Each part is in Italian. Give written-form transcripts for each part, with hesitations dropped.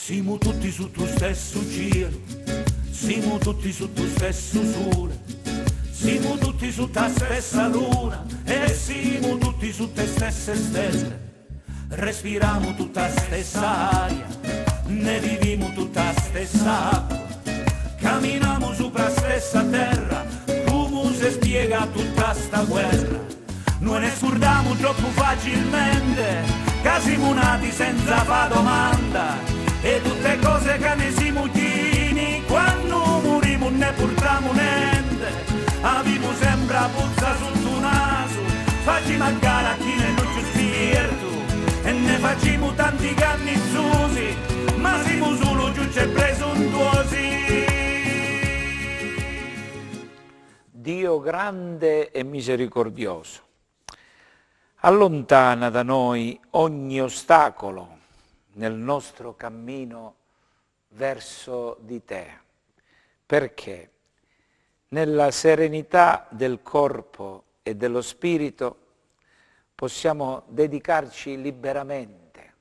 Siamo tutti su tu stesso cielo, siamo tutti su tu stesso sole, siamo tutti su ta stessa luna e siamo tutti su te stesse stelle. Respiriamo tutta stessa aria, ne viviamo tutta stessa acqua, camminiamo sopra stessa terra, come si spiega tutta sta guerra. Noi ne scordiamo troppo facilmente, che siamo nati senza fa domanda, e tutte cose che ne siamo chini, quando moriamo ne portiamo niente. Abbiamo sempre la puzza sotto il naso, facciamo a gara a chi ne non ci spirito, e ne facciamo tanti cannizzosi, ma siamo solo giusti e presuntuosi. Dio grande e misericordioso, allontana da noi ogni ostacolo nel nostro cammino verso di te, perché nella serenità del corpo e dello spirito possiamo dedicarci liberamente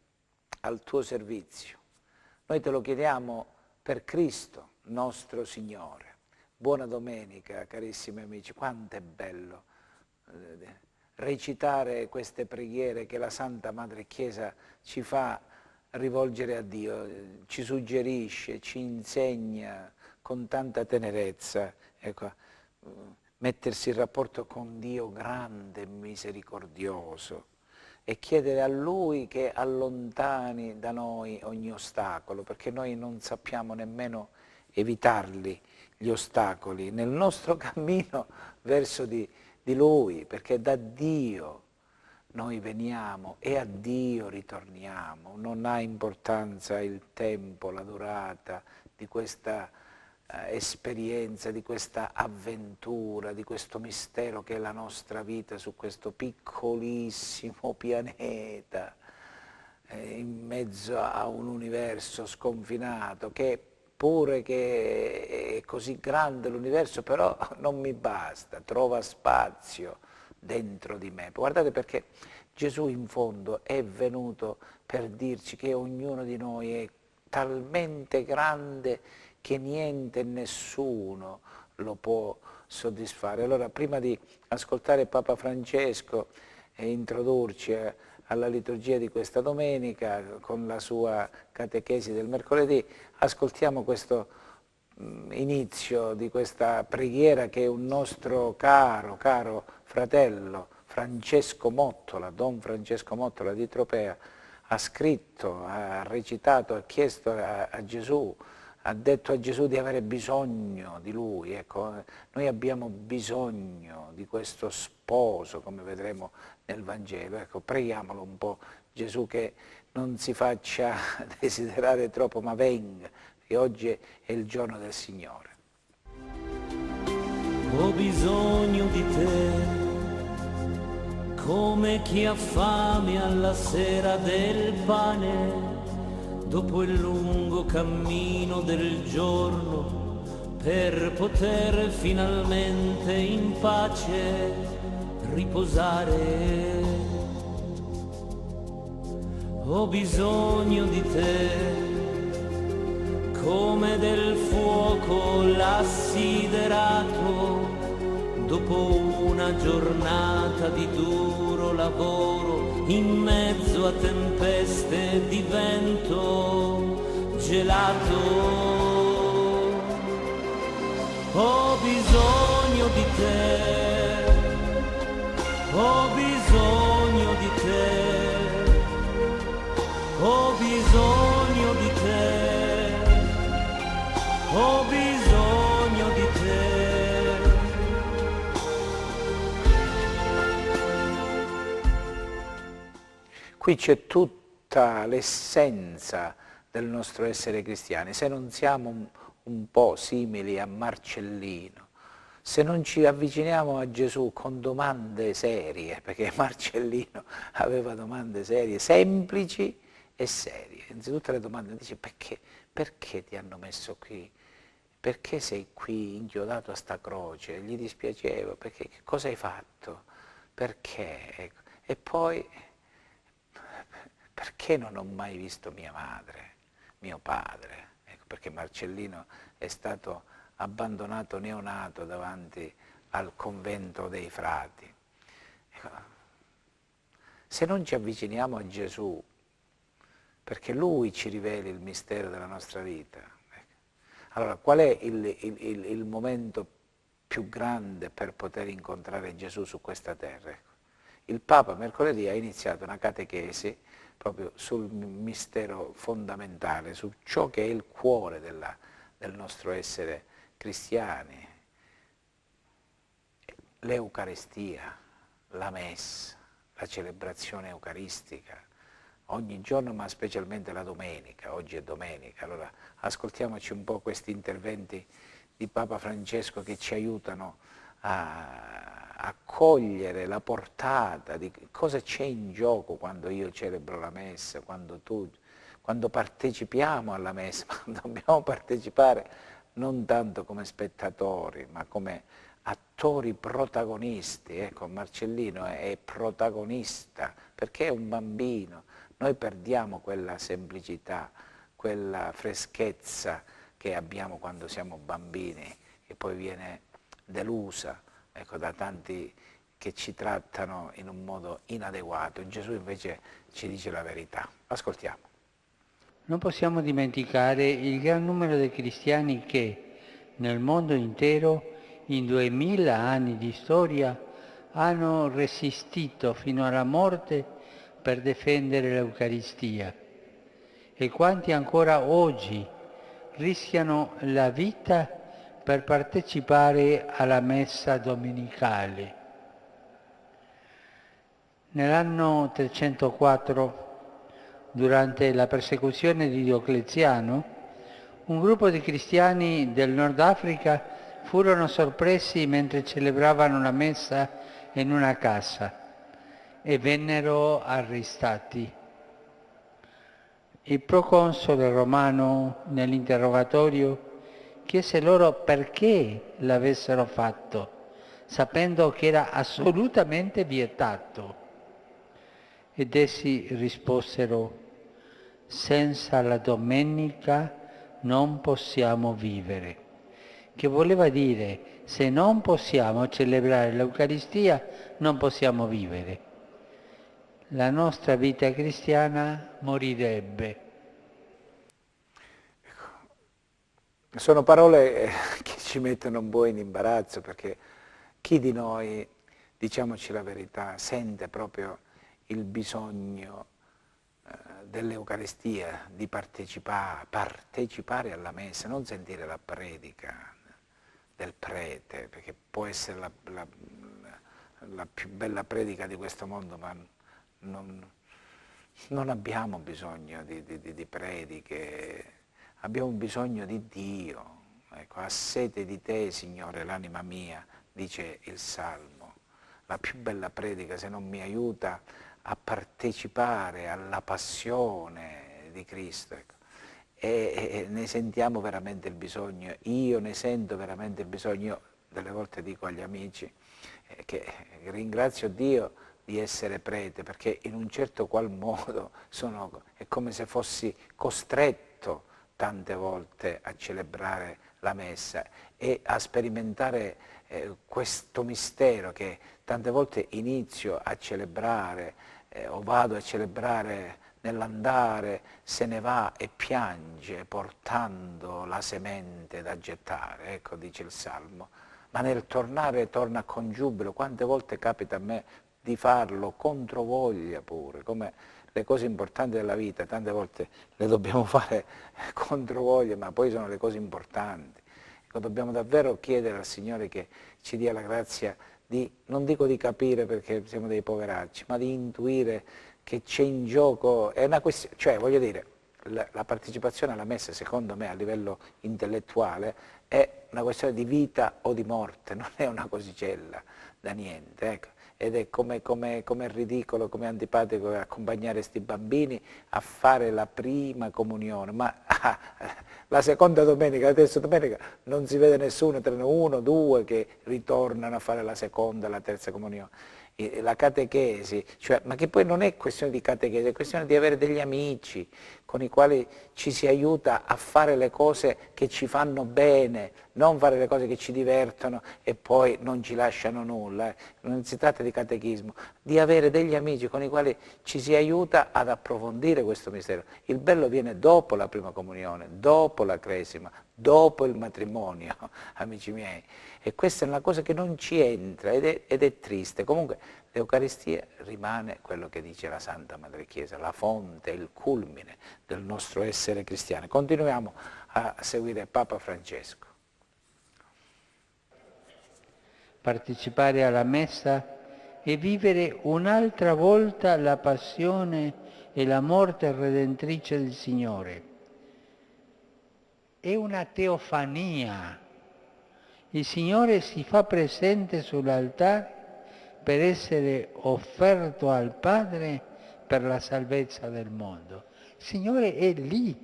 al tuo servizio. Noi te lo chiediamo per Cristo nostro Signore. Buona domenica, carissimi amici, quanto è bello recitare queste preghiere che la Santa Madre Chiesa ci fa rivolgere a Dio, ci suggerisce, ci insegna con tanta tenerezza, ecco, mettersi in rapporto con Dio grande e misericordioso e chiedere a Lui che allontani da noi ogni ostacolo, perché noi non sappiamo nemmeno evitarli, gli ostacoli, nel nostro cammino verso di Lui, perché da Dio noi veniamo e a Dio ritorniamo. Non ha importanza il tempo, la durata di questa esperienza, di questa avventura, di questo mistero che è la nostra vita su questo piccolissimo pianeta, in mezzo a un universo sconfinato, che pure che è così grande l'universo, però non mi basta, trova spazio dentro di me. Guardate, perché Gesù in fondo è venuto per dirci che ognuno di noi è talmente grande che niente e nessuno lo può soddisfare. Allora, prima di ascoltare Papa Francesco e introdurci alla liturgia di questa domenica con la sua catechesi del mercoledì, ascoltiamo questo inizio di questa preghiera che un nostro caro fratello Francesco Mottola, Don Francesco Mottola di Tropea, ha scritto, ha recitato, ha chiesto a Gesù, ha detto a Gesù di avere bisogno di Lui. Ecco, noi abbiamo bisogno di questo sposo, come vedremo nel Vangelo. Ecco, preghiamolo un po', Gesù, che non si faccia desiderare troppo, ma venga, che oggi è il giorno del Signore. Ho bisogno di te, come chi ha fame alla sera del pane, dopo il lungo cammino del giorno, per poter finalmente in pace riposare. Ho bisogno di te, come del fuoco l'assiderato, dopo una giornata di duro lavoro, in mezzo a tempeste di vento gelato. Ho bisogno di te, ho bisogno di te, ho bisogno di te, ho bisogno di te. Qui c'è tutta l'essenza del nostro essere cristiani. Se non siamo un po' simili a Marcellino, se non ci avviciniamo a Gesù con domande serie, perché Marcellino aveva domande serie, semplici e serie. Innanzitutto le domande, dice: perché ti hanno messo qui? Perché sei qui inchiodato a sta croce? Gli dispiaceva? Perché, che cosa hai fatto? Perché? Ecco. E poi, perché non ho mai visto mia madre? mio padre, ecco, perché Marcellino è stato abbandonato neonato davanti al convento dei frati. Ecco, se non ci avviciniamo a Gesù, perché Lui ci riveli il mistero della nostra vita, ecco. Allora qual è il momento più grande per poter incontrare Gesù su questa terra? Ecco. Il Papa mercoledì ha iniziato una catechesi proprio sul mistero fondamentale, su ciò che è il cuore del nostro essere cristiani, l'Eucaristia, la Messa, la celebrazione eucaristica, ogni giorno ma specialmente la domenica, oggi è domenica, allora ascoltiamoci un po' questi interventi di Papa Francesco che ci aiutano a cogliere la portata di cosa c'è in gioco quando io celebro la Messa, quando partecipiamo alla Messa, ma dobbiamo partecipare non tanto come spettatori, ma come attori protagonisti. Ecco, Marcellino è protagonista perché è un bambino. Noi perdiamo quella semplicità, quella freschezza che abbiamo quando siamo bambini e poi viene delusa, ecco, da tanti che ci trattano in un modo inadeguato. Gesù invece ci dice la verità. Ascoltiamo. Non possiamo dimenticare il gran numero di cristiani che nel mondo intero in 2000 anni di storia hanno resistito fino alla morte per difendere l'Eucaristia e quanti ancora oggi rischiano la vita per partecipare alla messa domenicale. Nell'anno 304, durante la persecuzione di Diocleziano, un gruppo di cristiani del Nord Africa furono sorpresi mentre celebravano la messa in una casa e vennero arrestati. Il proconsole romano, nell'interrogatorio, chiese loro perché l'avessero fatto, sapendo che era assolutamente vietato. Ed essi risposero: senza la domenica non possiamo vivere. Che voleva dire, se non possiamo celebrare l'Eucaristia, non possiamo vivere. La nostra vita cristiana morirebbe. Sono parole che ci mettono un po' in imbarazzo, perché chi di noi, diciamoci la verità, sente proprio il bisogno dell'Eucaristia, di partecipare alla Messa, non sentire la predica del prete, perché può essere la più bella predica di questo mondo, ma non abbiamo bisogno di prediche, abbiamo bisogno di Dio. Ecco, ha sete di te, Signore, l'anima mia, dice il Salmo. La più bella predica, se non mi aiuta a partecipare alla passione di Cristo, ecco. E ne sentiamo veramente il bisogno, io ne sento veramente il bisogno. Io delle volte dico agli amici che ringrazio Dio di essere prete, perché in un certo qual modo è come se fossi costretto tante volte a celebrare la Messa e a sperimentare questo mistero che tante volte inizio a celebrare o vado a celebrare nell'andare, se ne va e piange portando la semente da gettare, ecco, dice il Salmo, ma nel tornare torna con giubilo. Quante volte capita a me di farlo contro voglia pure, come le cose importanti della vita, tante volte le dobbiamo fare contro voglia, ma poi sono le cose importanti. Ecco, dobbiamo davvero chiedere al Signore che ci dia la grazia di, non dico di capire perché siamo dei poveracci, ma di intuire che c'è in gioco, è una questione, cioè voglio dire, la partecipazione alla Messa secondo me a livello intellettuale è una questione di vita o di morte, non è una cosicella da niente, ecco. Ed è come ridicolo, come antipatico accompagnare questi bambini a fare la prima comunione, ma la seconda domenica, la terza domenica non si vede nessuno, tra uno, due che ritornano a fare la seconda, la terza comunione. La catechesi, cioè, ma che poi non è questione di catechesi, è questione di avere degli amici con i quali ci si aiuta a fare le cose che ci fanno bene, non fare le cose che ci divertono e poi non ci lasciano nulla. Non si tratta di catechismo, di avere degli amici con i quali ci si aiuta ad approfondire questo mistero. Il bello viene dopo la prima comunione, dopo la cresima, dopo il matrimonio, amici miei. E questa è una cosa che non ci entra ed è triste. Comunque l'Eucaristia rimane quello che dice la Santa Madre Chiesa, la fonte, il culmine del nostro essere cristiani. Continuiamo a seguire Papa Francesco. Partecipare alla Messa e vivere un'altra volta la passione e la morte redentrice del Signore. È una teofania. Il Signore si fa presente sull'altare per essere offerto al Padre per la salvezza del mondo. Il Signore è lì,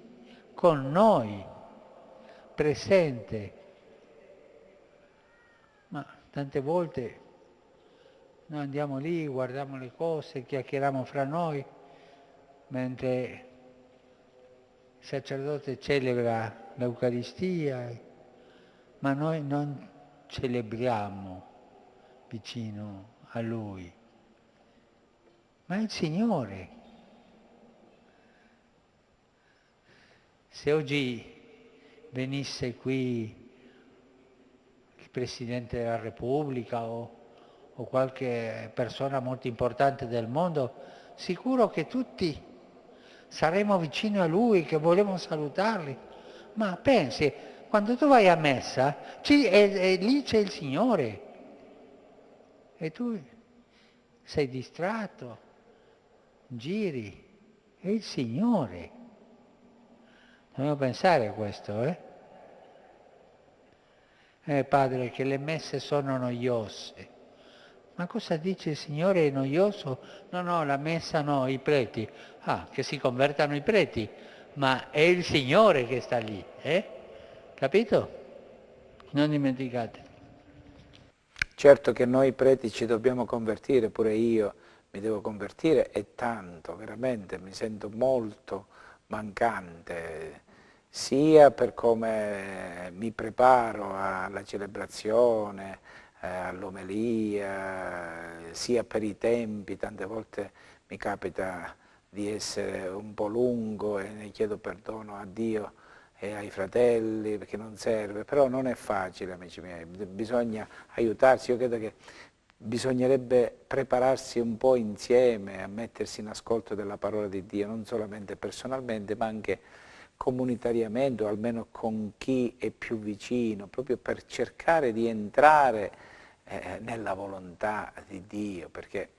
con noi, presente. Ma tante volte noi andiamo lì, guardiamo le cose, chiacchieriamo fra noi, mentre il sacerdote celebra l'Eucaristia, ma noi non celebriamo vicino a Lui. Ma è il Signore. Se oggi venisse qui il Presidente della Repubblica o qualche persona molto importante del mondo, sicuro che tutti saremo vicino a Lui, che vogliamo salutarli. Ma pensi, quando tu vai a messa, lì c'è il Signore e tu sei distratto, giri, è il Signore. Dobbiamo pensare a questo, Padre, che le messe sono noiose. Ma cosa dice il Signore? È noioso? No, la messa no, i preti. Che si convertano i preti, ma è il Signore che sta lì, Capito? Non dimenticate. Certo che noi preti ci dobbiamo convertire, pure io mi devo convertire e tanto, veramente mi sento molto mancante, sia per come mi preparo alla celebrazione, all'omelia, sia per i tempi. Tante volte mi capita di essere un po' lungo e ne chiedo perdono a Dio e ai fratelli, perché non serve, però non è facile, amici miei, bisogna aiutarsi. Io credo che bisognerebbe prepararsi un po' insieme a mettersi in ascolto della parola di Dio, non solamente personalmente, ma anche comunitariamente, o almeno con chi è più vicino, proprio per cercare di entrare nella volontà di Dio, perché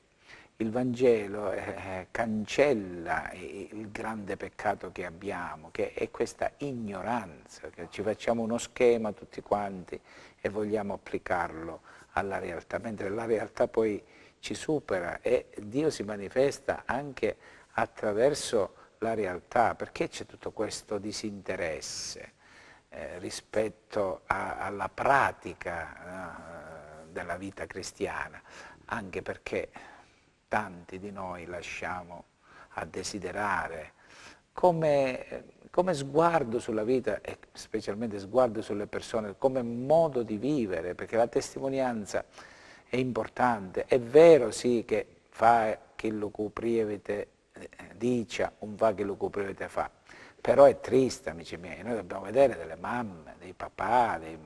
il Vangelo cancella il grande peccato che abbiamo, che è questa ignoranza, che ci facciamo uno schema tutti quanti e vogliamo applicarlo alla realtà, mentre la realtà poi ci supera e Dio si manifesta anche attraverso la realtà. Perché c'è tutto questo disinteresse rispetto alla pratica della vita cristiana? Anche perché tanti di noi lasciamo a desiderare come sguardo sulla vita e specialmente sguardo sulle persone, come modo di vivere, perché la testimonianza è importante. È vero sì che fa chi lo cuprievite dice, un fa chi lo cuprievite fa, però è triste, amici miei. Noi dobbiamo vedere delle mamme, dei papà, dei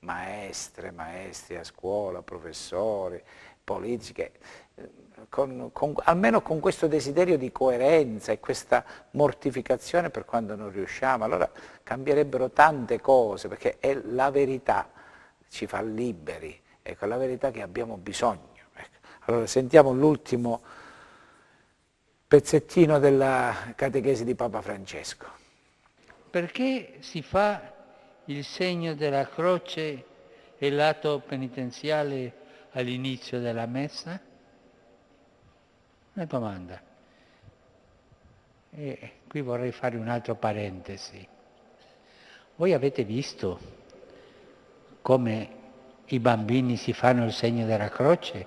maestre, maestri a scuola, professori, politici che almeno con questo desiderio di coerenza e questa mortificazione per quando non riusciamo, allora cambierebbero tante cose, perché è la verità ci fa liberi, ecco, la verità che abbiamo bisogno. Ecco. Allora sentiamo l'ultimo pezzettino della catechesi di Papa Francesco. Perché si fa il segno della croce e l'atto penitenziale all'inizio della messa? Una domanda. E qui vorrei fare un altro parentesi. Voi avete visto come i bambini si fanno il segno della croce?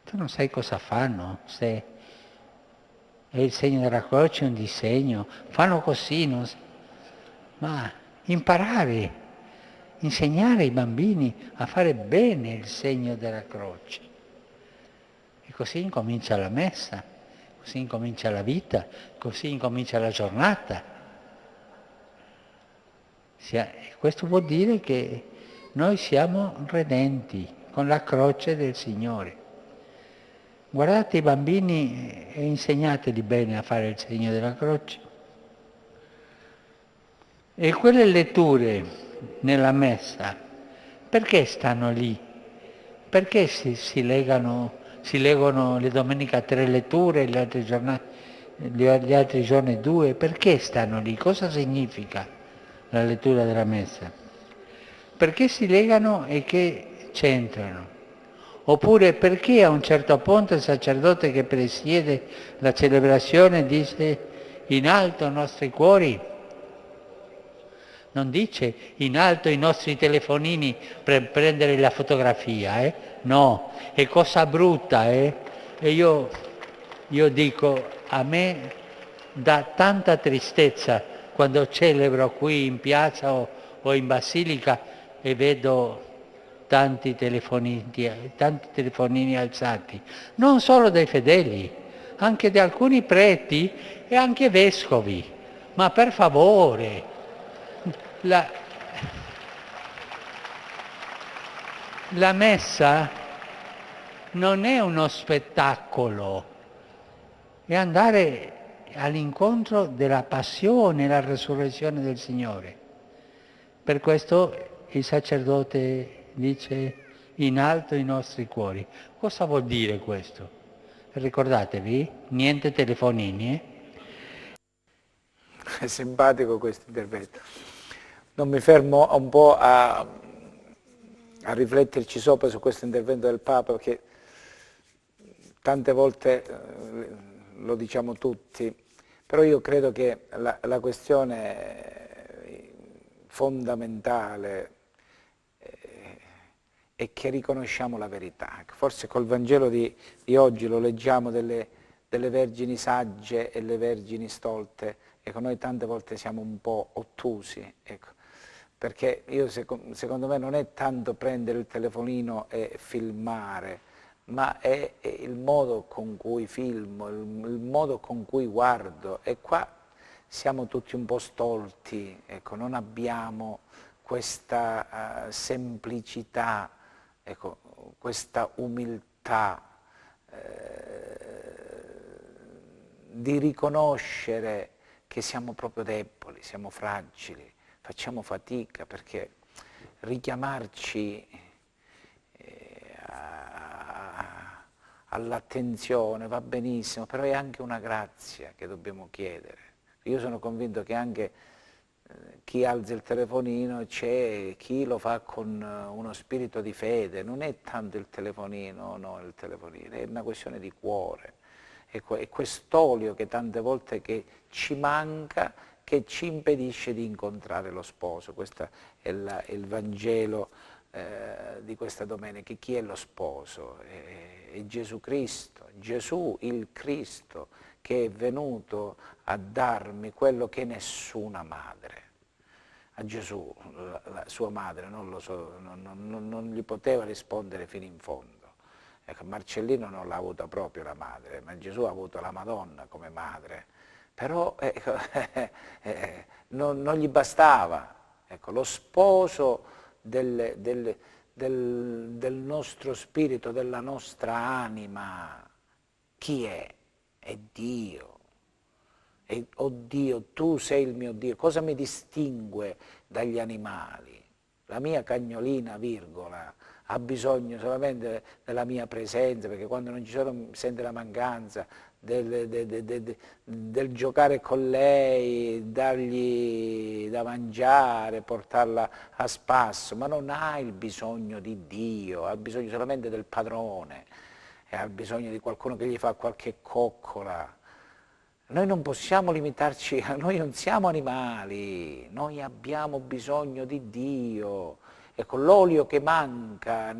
Tu non sai cosa fanno, se e il segno della croce è un disegno, fanno così, ma imparare, insegnare ai bambini a fare bene il segno della croce. E così incomincia la messa, così incomincia la vita, così incomincia la giornata. Questo vuol dire che noi siamo redenti con la croce del Signore. Guardate i bambini e insegnateli bene a fare il segno della croce. E quelle letture nella messa, perché stanno lì? Perché si leggono le domeniche 3 letture, gli altri giorni 2? Perché stanno lì? Cosa significa la lettura della messa? Perché si legano e che c'entrano? Oppure perché a un certo punto il sacerdote che presiede la celebrazione dice in alto i nostri cuori? Non dice in alto i nostri telefonini per prendere la fotografia, No, è cosa brutta, E io dico, a me dà tanta tristezza quando celebro qui in piazza o in basilica e vedo tanti telefonini alzati, non solo dai fedeli, anche di alcuni preti e anche vescovi. Ma per favore, la messa non è uno spettacolo, è andare all'incontro della passione e la resurrezione del Signore. Per questo il sacerdote dice in alto i nostri cuori. Cosa vuol dire questo? Ricordatevi, niente telefonini, È simpatico questo intervento. Non mi fermo un po' a rifletterci sopra su questo intervento del Papa, perché tante volte lo diciamo tutti, però io credo che la questione fondamentale è che riconosciamo la verità. Forse col Vangelo di oggi lo leggiamo delle vergini sagge e le vergini stolte. Ecco, noi tante volte siamo un po' ottusi, ecco, perché secondo me non è tanto prendere il telefonino e filmare, ma è il modo con cui filmo, il modo con cui guardo, e qua siamo tutti un po' stolti, ecco, non abbiamo questa semplicità, ecco, questa umiltà di riconoscere che siamo proprio deboli, siamo fragili, facciamo fatica, perché richiamarci all'attenzione va benissimo, però è anche una grazia che dobbiamo chiedere. Io sono convinto che anche chi alza il telefonino c'è chi lo fa con uno spirito di fede, non è tanto il telefonino, no, il telefonino, è una questione di cuore. È quest'olio che tante volte che ci manca, che ci impedisce di incontrare lo sposo. Questo è il Vangelo di questa domenica. Chi è lo sposo? È Gesù Cristo, Gesù il Cristo, che è venuto a darmi quello che nessuna madre. A Gesù, la sua madre, non gli poteva rispondere fino in fondo. Ecco, Marcellino non l'ha avuta proprio la madre, ma Gesù ha avuto la Madonna come madre, però ecco, non gli bastava. Ecco, lo sposo del nostro spirito, della nostra anima, chi è? È Dio. Oh Dio, tu sei il mio Dio. Cosa mi distingue dagli animali? La mia cagnolina, virgola, ha bisogno solamente della mia presenza, perché quando non ci sono sente la mancanza del giocare con lei, dargli da mangiare, portarla a spasso, ma non ha il bisogno di Dio, ha bisogno solamente del padrone, e ha bisogno di qualcuno che gli fa qualche coccola. Noi non possiamo limitarci, noi non siamo animali, noi abbiamo bisogno di Dio. Ecco, l'olio che manca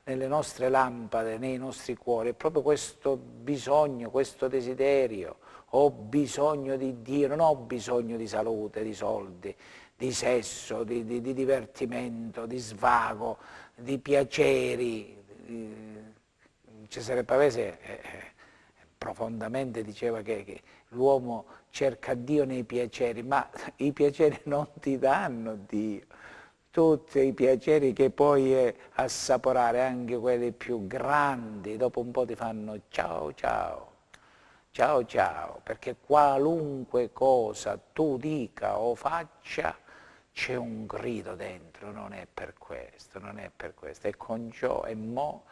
nelle nostre lampade, nei nostri cuori, è proprio questo bisogno, questo desiderio. Ho bisogno di Dio, non ho bisogno di salute, di soldi, di sesso, di divertimento, di svago, di piaceri. Cesare Pavese profondamente diceva che l'uomo cerca Dio nei piaceri, ma i piaceri non ti danno Dio. Tutti i piaceri che puoi assaporare, anche quelli più grandi, dopo un po' ti fanno ciao ciao, ciao ciao, perché qualunque cosa tu dica o faccia, c'è un grido dentro, non è per questo, non è per questo, e con ciò, e mo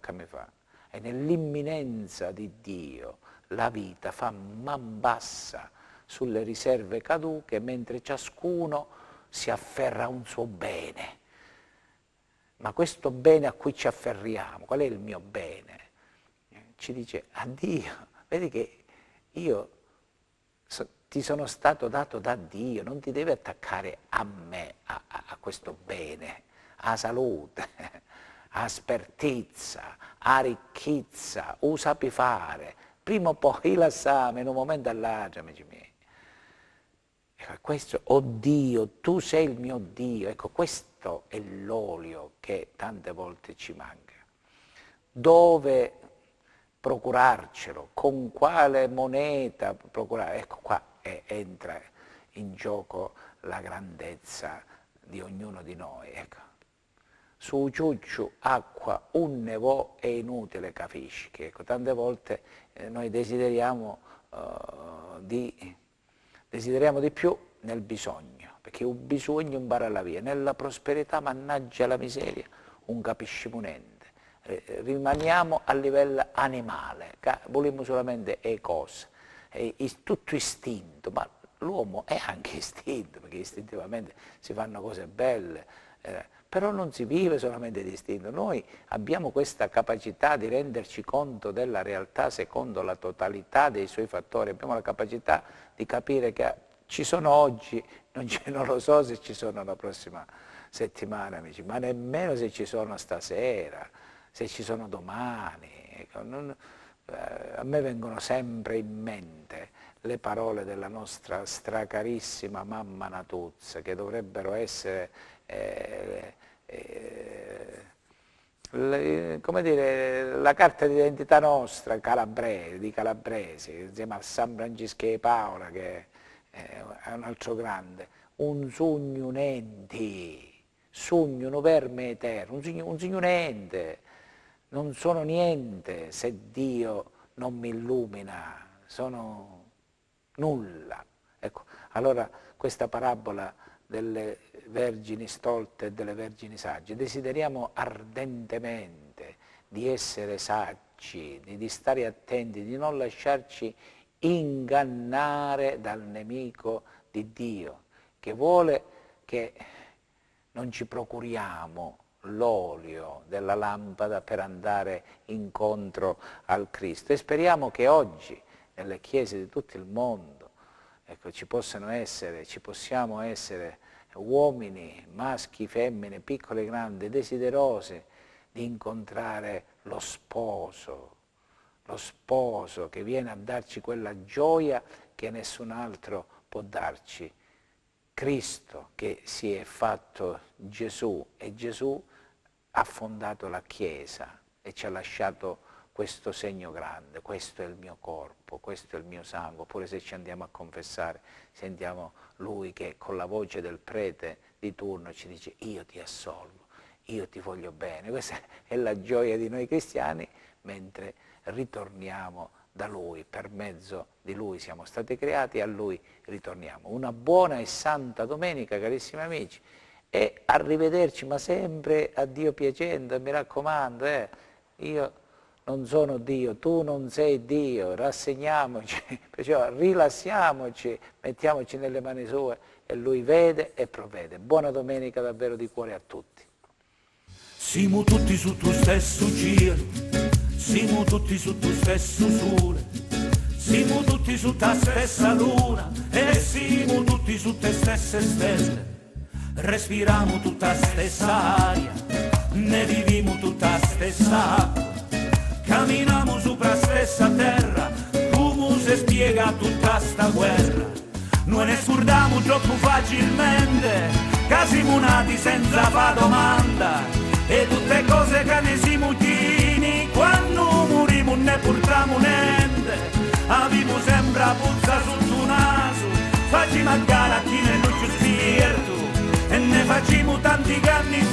che mi fa? E nell'imminenza di Dio la vita fa man bassa sulle riserve caduche, mentre ciascuno si afferra a un suo bene. Ma questo bene a cui ci afferriamo, qual è il mio bene? Ci dice, a Dio, vedi che io ti sono stato dato da Dio, non ti devi attaccare a me, a questo bene, a salute, a spertizza, a ricchezza, o sapi fare, prima o poi la same in un momento all'altro, amici miei. Ecco, questo, oh Dio, tu sei il mio Dio, ecco, questo è l'olio che tante volte ci manca. Dove procurarcelo, con quale moneta procurare, ecco qua entra in gioco la grandezza di ognuno di noi, ecco. Su ciucciu acqua un nevò è inutile capisci, ecco, tante volte noi desideriamo di più nel bisogno, perché un bisogno impara la via, nella prosperità mannaggia la miseria, un capisci niente. Rimaniamo a livello animale, vogliamo solamente le cose, tutto istinto, ma l'uomo è anche istinto, perché istintivamente si fanno cose belle, però non si vive solamente di istinto. Noi abbiamo questa capacità di renderci conto della realtà secondo la totalità dei suoi fattori, abbiamo la capacità di capire che ci sono oggi, non lo so se ci sono la prossima settimana, amici, ma nemmeno se ci sono stasera, se ci sono domani. Ecco, a me vengono sempre in mente le parole della nostra stracarissima mamma Natuzza, che dovrebbero essere come dire, la carta d'identità nostra, di calabresi, insieme a San Francesco di Paola, che è un altro grande, un sogno niente, sogno un verme eterno, un sogno niente, non sono niente se Dio non mi illumina, sono nulla. Ecco, allora questa parabola delle vergini stolte e delle vergini sagge, desideriamo ardentemente di essere saggi, di stare attenti, di non lasciarci ingannare dal nemico di Dio, che vuole che non ci procuriamo l'olio della lampada per andare incontro al Cristo. E speriamo che oggi nelle chiese di tutto il mondo, ecco, ci possiamo essere uomini, maschi, femmine, piccoli e grandi, desiderosi di incontrare lo sposo che viene a darci quella gioia che nessun altro può darci. Cristo che si è fatto Gesù, e Gesù ha fondato la Chiesa e ci ha lasciato questo segno grande: questo è il mio corpo, questo è il mio sangue. Oppure se ci andiamo a confessare sentiamo Lui che con la voce del prete di turno ci dice: io ti assolvo, io ti voglio bene. Questa è la gioia di noi cristiani, mentre ritorniamo da Lui, per mezzo di Lui siamo stati creati, a Lui ritorniamo. Una buona e santa domenica, carissimi amici, e arrivederci, ma sempre a Dio piacendo, e mi raccomando, io non sono Dio, tu non sei Dio, rassegniamoci, perciò rilassiamoci, mettiamoci nelle mani sue e Lui vede e provvede. Buona domenica davvero di cuore a tutti. Siamo tutti su tuo stesso giro, siamo tutti su tuo stesso sole, siamo tutti su ta stessa luna e siamo tutti su te stesse stelle. Respiriamo tutta stessa aria, ne viviamo tutta stessa acqua, camminiamo sopra la stessa terra, come si spiega tutta sta guerra? Noi ne scordiamo troppo facilmente, che siamo nati senza fa domanda, e tutte cose che ne siamo chini, quando moriamo ne portiamo niente, abbiamo sempre la puzza sotto il naso, facciamo a gara chi ne non ci spirito, e ne facciamo tanti canni